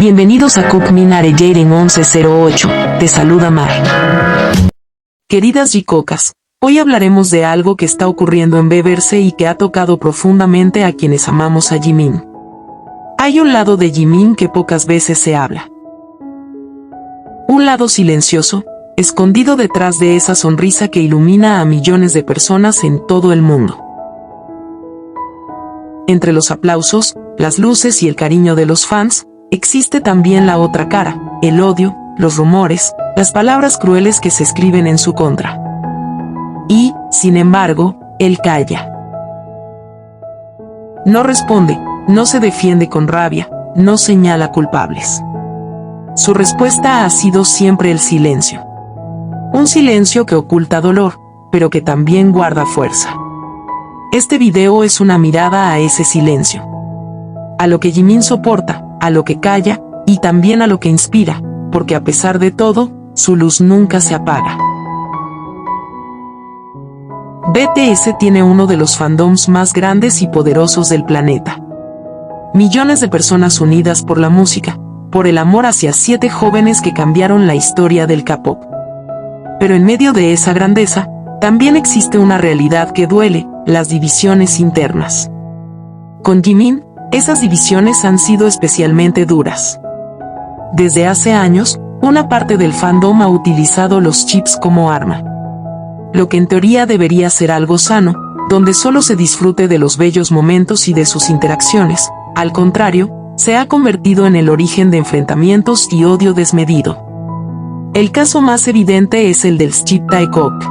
Bienvenidos a Cookminare Jaden 1108, te saluda Mar. Queridas Jicocas, hoy hablaremos de algo que está ocurriendo en Beberse y que ha tocado profundamente a quienes amamos a Jimin. Hay un lado de Jimin que pocas veces se habla. Un lado silencioso, escondido detrás de esa sonrisa que ilumina a millones de personas en todo el mundo. Entre los aplausos, las luces y el cariño de los fans, existe también la otra cara, el odio, los rumores, las palabras crueles que se escriben en su contra. Y, sin embargo, él calla. No responde, no se defiende con rabia, no señala culpables. Su respuesta ha sido siempre el silencio. Un silencio que oculta dolor, pero que también guarda fuerza. Este video es una mirada a ese silencio. A lo que Jimin soporta, a lo que calla, y también a lo que inspira, porque a pesar de todo, su luz nunca se apaga. BTS tiene uno de los fandoms más grandes y poderosos del planeta. Millones de personas unidas por la música, por el amor hacia 7 jóvenes que cambiaron la historia del K-pop. Pero en medio de esa grandeza, también existe una realidad que duele, las divisiones internas. Con Jimin, esas divisiones han sido especialmente duras. Desde hace años, una parte del fandom ha utilizado los chips como arma. Lo que en teoría debería ser algo sano, donde solo se disfrute de los bellos momentos y de sus interacciones, al contrario, se ha convertido en el origen de enfrentamientos y odio desmedido. El caso más evidente es el del chip Taekook.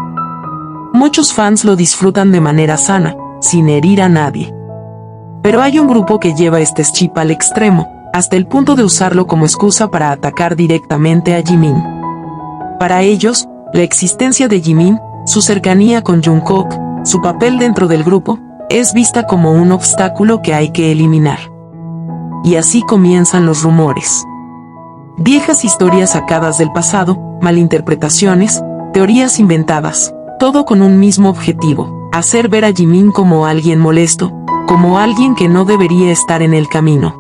Muchos fans lo disfrutan de manera sana, sin herir a nadie. Pero hay un grupo que lleva este chip al extremo, hasta el punto de usarlo como excusa para atacar directamente a Jimin. Para ellos, la existencia de Jimin, su cercanía con Jungkook, su papel dentro del grupo, es vista como un obstáculo que hay que eliminar. Y así comienzan los rumores. Viejas historias sacadas del pasado, malinterpretaciones, teorías inventadas, todo con un mismo objetivo, hacer ver a Jimin como alguien molesto, como alguien que no debería estar en el camino.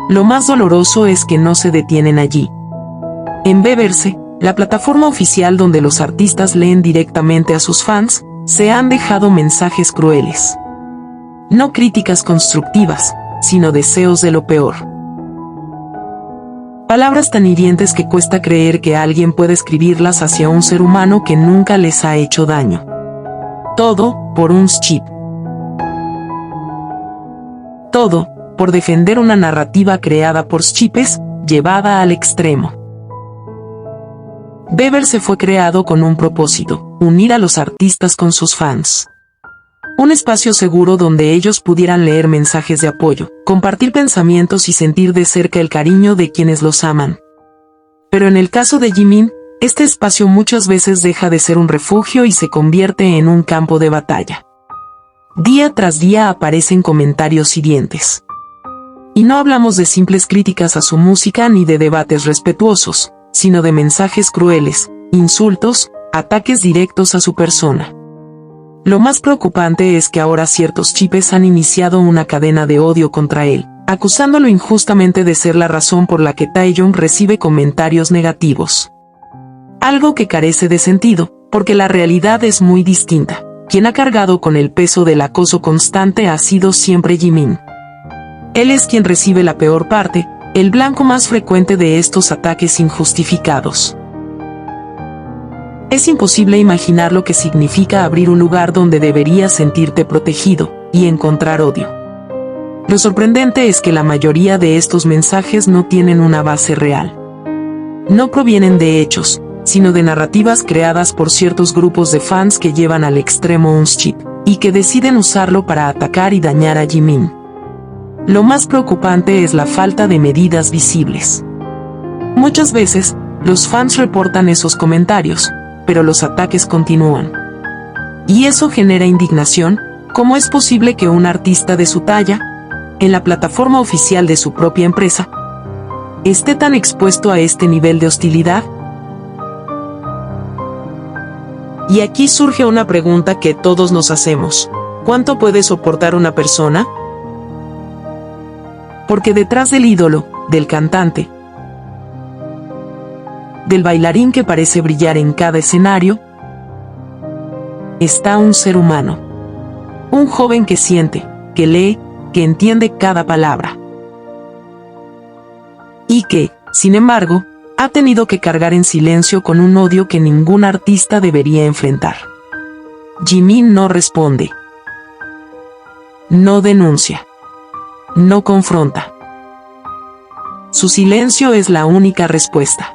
Lo más doloroso es que no se detienen allí. En Beberse, la plataforma oficial donde los artistas leen directamente a sus fans, se han dejado mensajes crueles. No críticas constructivas, sino deseos de lo peor. Palabras tan hirientes que cuesta creer que alguien puede escribirlas hacia un ser humano que nunca les ha hecho daño. Todo, por un chip. Todo, por defender una narrativa creada por chipes, llevada al extremo. Beberse fue creado con un propósito, unir a los artistas con sus fans. Un espacio seguro donde ellos pudieran leer mensajes de apoyo, compartir pensamientos y sentir de cerca el cariño de quienes los aman. Pero en el caso de Jimin, este espacio muchas veces deja de ser un refugio y se convierte en un campo de batalla. Día tras día aparecen comentarios hirientes. Y no hablamos de simples críticas a su música ni de debates respetuosos, sino de mensajes crueles, insultos, ataques directos a su persona. Lo más preocupante es que ahora ciertos chipes han iniciado una cadena de odio contra él, acusándolo injustamente de ser la razón por la que Taeyong recibe comentarios negativos. Algo que carece de sentido, porque la realidad es muy distinta. Quien ha cargado con el peso del acoso constante ha sido siempre Jimin. Él es quien recibe la peor parte, el blanco más frecuente de estos ataques injustificados. Es imposible imaginar lo que significa abrir un lugar donde deberías sentirte protegido, y encontrar odio. Lo sorprendente es que la mayoría de estos mensajes no tienen una base real. No provienen de hechos, sino de narrativas creadas por ciertos grupos de fans que llevan al extremo un chip, y que deciden usarlo para atacar y dañar a Jimin. Lo más preocupante es la falta de medidas visibles. Muchas veces, los fans reportan esos comentarios, pero los ataques continúan. Y eso genera indignación. ¿Cómo es posible que un artista de su talla, en la plataforma oficial de su propia empresa, esté tan expuesto a este nivel de hostilidad? Y aquí surge una pregunta que todos nos hacemos. ¿Cuánto puede soportar una persona? porque detrás del ídolo, del cantante, del bailarín que parece brillar en cada escenario, está un ser humano. Un joven que siente, que lee, que entiende cada palabra. Y que, sin embargo, ha tenido que cargar en silencio con un odio que ningún artista debería enfrentar. Jimin no responde. No denuncia. No confronta. Su silencio es la única respuesta.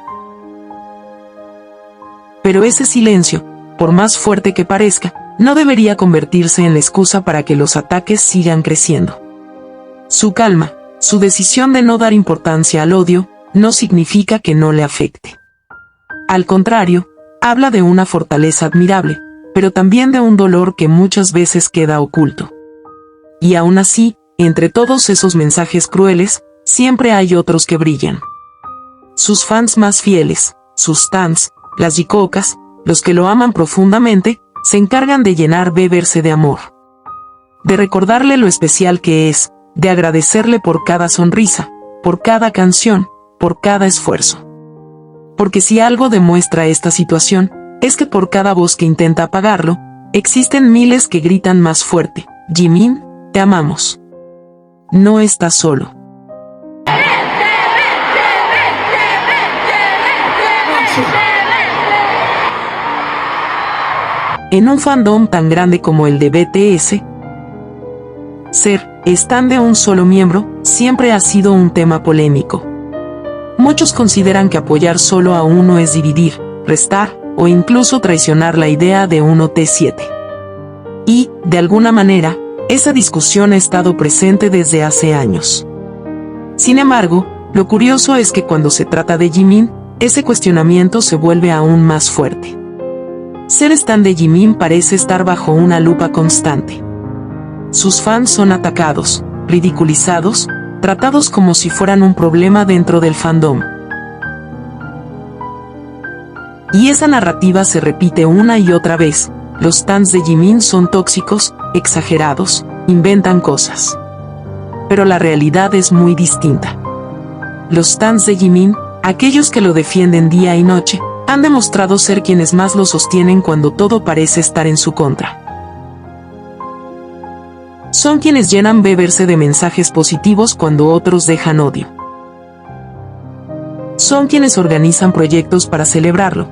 Pero ese silencio, por más fuerte que parezca, no debería convertirse en la excusa para que los ataques sigan creciendo. Su calma, su decisión de no dar importancia al odio, no significa que no le afecte. Al contrario, habla de una fortaleza admirable, pero también de un dolor que muchas veces queda oculto. Y aún así, entre todos esos mensajes crueles, siempre hay otros que brillan. Sus fans más fieles, sus stans, las jikocas, los que lo aman profundamente, se encargan de llenar Beberse de amor. De recordarle lo especial que es, de agradecerle por cada sonrisa, por cada canción, por cada esfuerzo. Porque si algo demuestra esta situación, es que por cada voz que intenta apagarlo, existen miles que gritan más fuerte: Jimin, te amamos. No estás solo. En un fandom tan grande como el de BTS, ser stan de un solo miembro siempre ha sido un tema polémico. Muchos consideran que apoyar solo a uno es dividir, restar o incluso traicionar la idea de un OT7. Y, de alguna manera, esa discusión ha estado presente desde hace años. Sin embargo, lo curioso es que cuando se trata de Jimin, ese cuestionamiento se vuelve aún más fuerte. Ser stan de Jimin parece estar bajo una lupa constante. Sus fans son atacados, ridiculizados, tratados como si fueran un problema dentro del fandom. Y esa narrativa se repite una y otra vez. Los stans de Jimin son tóxicos, exagerados, inventan cosas. Pero la realidad es muy distinta. Los stans de Jimin, aquellos que lo defienden día y noche, han demostrado ser quienes más lo sostienen cuando todo parece estar en su contra. Son quienes llenan Beberse de mensajes positivos cuando otros dejan odio. Son quienes organizan proyectos para celebrarlo,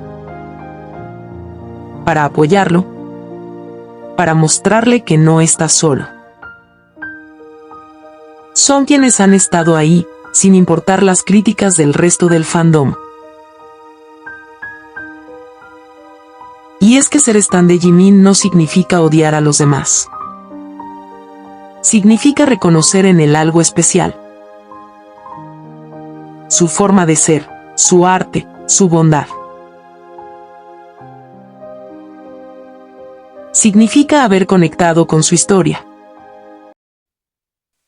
para apoyarlo, para mostrarle que no está solo. Son quienes han estado ahí, sin importar las críticas del resto del fandom. Y es que ser stan de Jimin no significa odiar a los demás. Significa reconocer en él algo especial. Su forma de ser, su arte, su bondad. Significa haber conectado con su historia,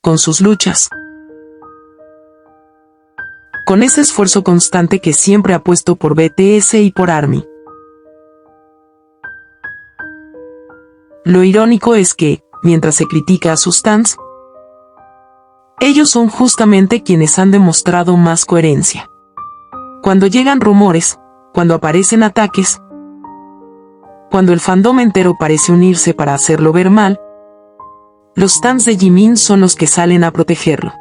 con sus luchas, con ese esfuerzo constante que siempre ha puesto por BTS y por ARMY. Lo irónico es que, mientras se critica a sus stans, ellos son justamente quienes han demostrado más coherencia. Cuando llegan rumores, cuando aparecen ataques, cuando el fandom entero parece unirse para hacerlo ver mal, los stans de Jimin son los que salen a protegerlo.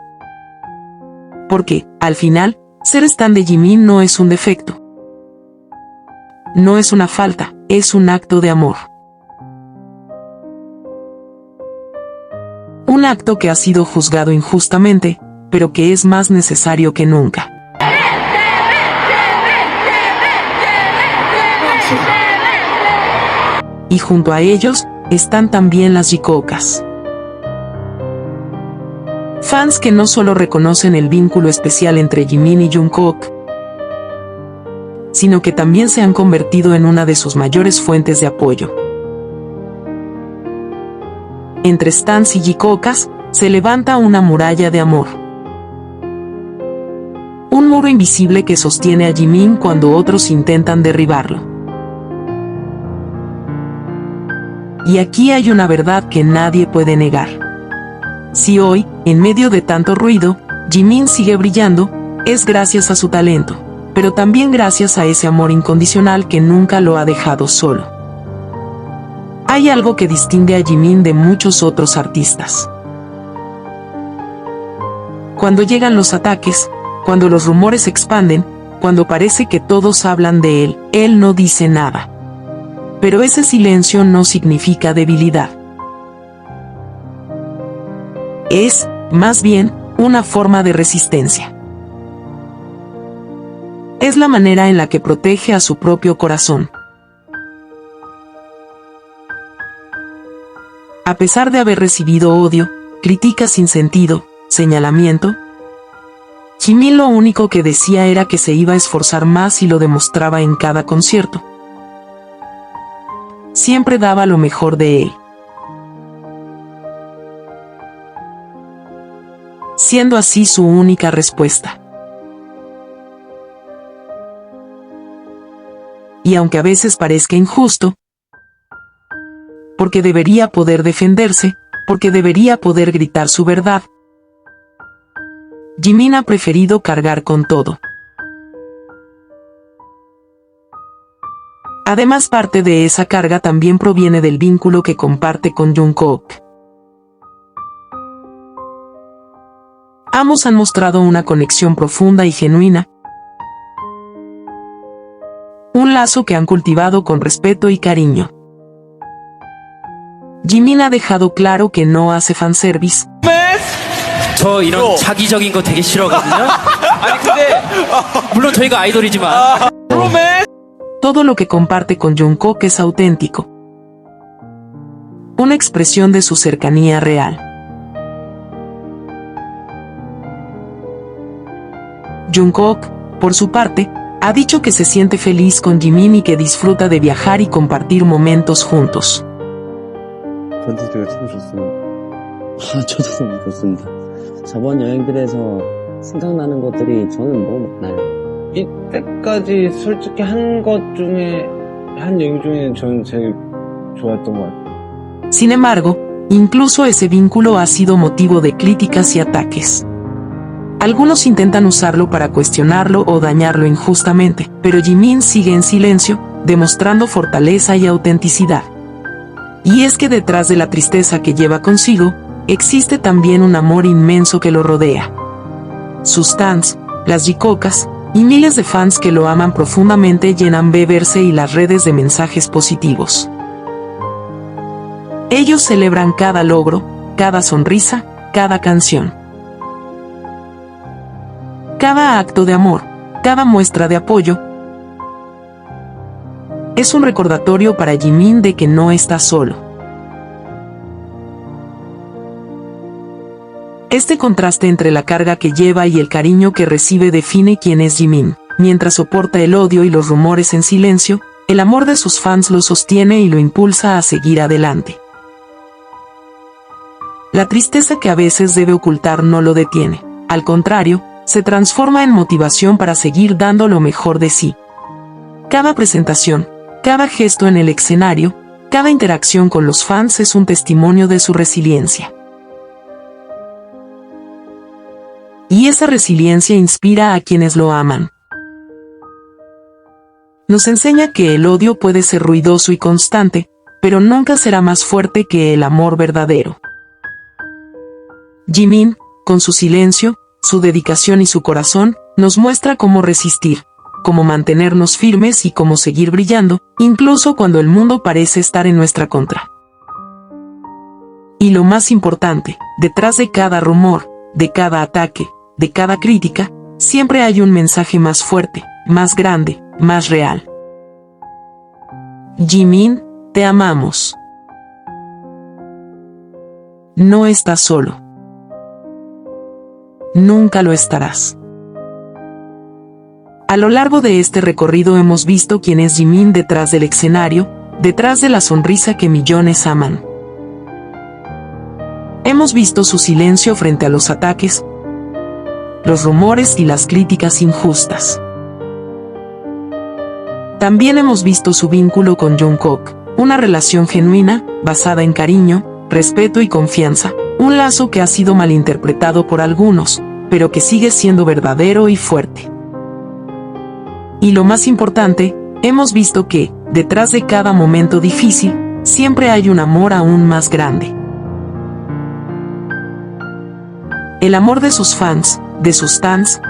Porque, al final, ser stan de Jimin no es un defecto. No es una falta, es un acto de amor. Un acto que ha sido juzgado injustamente, pero que es más necesario que nunca. Y junto a ellos, están también las jikocas. Fans que no solo reconocen el vínculo especial entre Jimin y Jungkook, sino que también se han convertido en una de sus mayores fuentes de apoyo. Entre stans y jikocas, se levanta una muralla de amor. Un muro invisible que sostiene a Jimin cuando otros intentan derribarlo. Y aquí hay una verdad que nadie puede negar. Si hoy, en medio de tanto ruido, Jimin sigue brillando, es gracias a su talento, pero también gracias a ese amor incondicional que nunca lo ha dejado solo. Hay algo que distingue a Jimin de muchos otros artistas. Cuando llegan los ataques, cuando los rumores se expanden, cuando parece que todos hablan de él, él no dice nada. Pero ese silencio no significa debilidad. Es, más bien, una forma de resistencia. Es la manera en la que protege a su propio corazón. A pesar de haber recibido odio, críticas sin sentido, señalamiento, Jimin lo único que decía era que se iba a esforzar más y lo demostraba en cada concierto. Siempre daba lo mejor de él. Siendo así su única respuesta. Y aunque a veces parezca injusto, porque debería poder defenderse, porque debería poder gritar su verdad, Jimin ha preferido cargar con todo. Además, parte de esa carga también proviene del vínculo que comparte con Jungkook. Ambos han mostrado una conexión profunda y genuina, un lazo que han cultivado con respeto y cariño. Jimin ha dejado claro que no hace fanservice. 저 이런 자기적인 거 되게 싫어하거든요. 아니 근데 물론 저희가 아이돌이지만 Todo lo que comparte con Jungkook es auténtico. Una expresión de su cercanía real. Jungkook, por su parte, ha dicho que se siente feliz con Jimin y que disfruta de viajar y compartir momentos juntos. 콘서트가 참 좋습니다. 저도 너무 좋습니다. 저번 여행들에서 생각나는 것들이 저는 너무 많아요. 이때까지 솔직히 한 여행 중에 저는 제일 좋았던 것 같아요. Sin embargo, incluso ese vínculo ha sido motivo de críticas y ataques. Algunos intentan usarlo para cuestionarlo o dañarlo injustamente, pero Jimin sigue en silencio, demostrando fortaleza y autenticidad. Y es que detrás de la tristeza que lleva consigo, existe también un amor inmenso que lo rodea. Sus stans, las jikokas, y miles de fans que lo aman profundamente llenan Weverse y las redes de mensajes positivos. Ellos celebran cada logro, cada sonrisa, cada canción. Cada acto de amor, cada muestra de apoyo, es un recordatorio para Jimin de que no está solo. Este contraste entre la carga que lleva y el cariño que recibe define quién es Jimin. Mientras soporta el odio y los rumores en silencio, el amor de sus fans lo sostiene y lo impulsa a seguir adelante. La tristeza que a veces debe ocultar no lo detiene. Al contrario, se transforma en motivación para seguir dando lo mejor de sí. Cada presentación, cada gesto en el escenario, cada interacción con los fans es un testimonio de su resiliencia. Y esa resiliencia inspira a quienes lo aman. Nos enseña que el odio puede ser ruidoso y constante, pero nunca será más fuerte que el amor verdadero. Jimin, con su silencio, su dedicación y su corazón, nos muestra cómo resistir, cómo mantenernos firmes y cómo seguir brillando, incluso cuando el mundo parece estar en nuestra contra. Y lo más importante, detrás de cada rumor, de cada ataque, de cada crítica, siempre hay un mensaje más fuerte, más grande, más real. Jimin, te amamos. No estás solo. Nunca lo estarás. A lo largo de este recorrido hemos visto quién es Jimin detrás del escenario, detrás de la sonrisa que millones aman. Hemos visto su silencio frente a los ataques, los rumores y las críticas injustas. También hemos visto su vínculo con Jungkook, una relación genuina, basada en cariño, respeto y confianza, un lazo que ha sido malinterpretado por algunos, pero que sigue siendo verdadero y fuerte. Y lo más importante, hemos visto que, detrás de cada momento difícil, siempre hay un amor aún más grande. El amor de sus fans, de sus stans,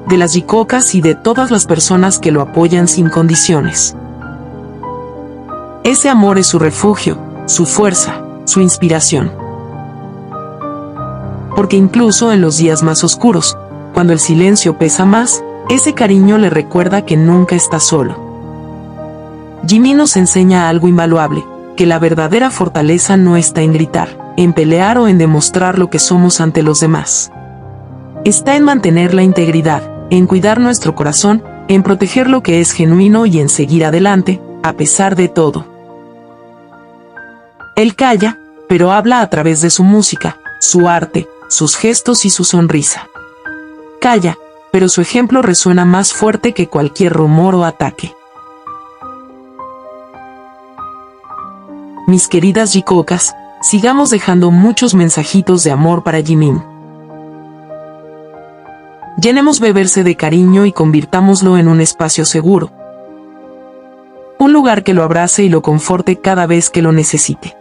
de las Jikocas y de todas las personas que lo apoyan sin condiciones. Ese amor es su refugio, su fuerza, su inspiración. Porque incluso en los días más oscuros, cuando el silencio pesa más, ese cariño le recuerda que nunca está solo. Jimin nos enseña algo invaluable, que la verdadera fortaleza no está en gritar, en pelear o en demostrar lo que somos ante los demás. Está en mantener la integridad, en cuidar nuestro corazón, en proteger lo que es genuino y en seguir adelante, a pesar de todo. Él calla, pero habla a través de su música, su arte, sus gestos y su sonrisa. Calla, pero su ejemplo resuena más fuerte que cualquier rumor o ataque. Mis queridas Jikocas, sigamos dejando muchos mensajitos de amor para Jimin. Llenemos beberse de cariño y convirtámoslo en un espacio seguro. Un lugar que lo abrace y lo conforte cada vez que lo necesite.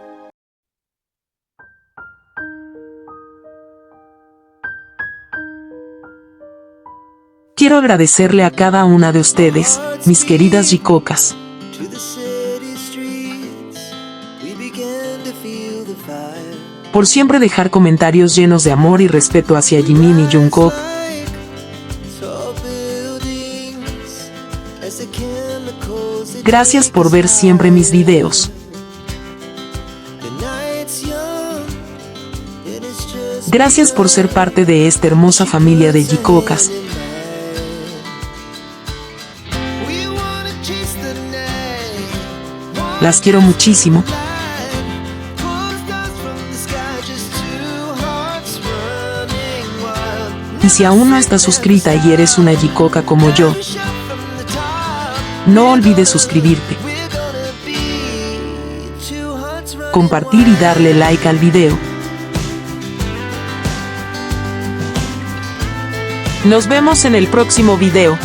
Quiero agradecerle a cada una de ustedes, mis queridas Jikocas, por siempre dejar comentarios llenos de amor y respeto hacia Jimin y Jungkook. Gracias por ver siempre mis videos. Gracias por ser parte de esta hermosa familia de Jikocas. Las quiero muchísimo. Y si aún no estás suscrita y eres una Jikoka como yo, no olvides suscribirte, compartir y darle like al video. Nos vemos en el próximo video.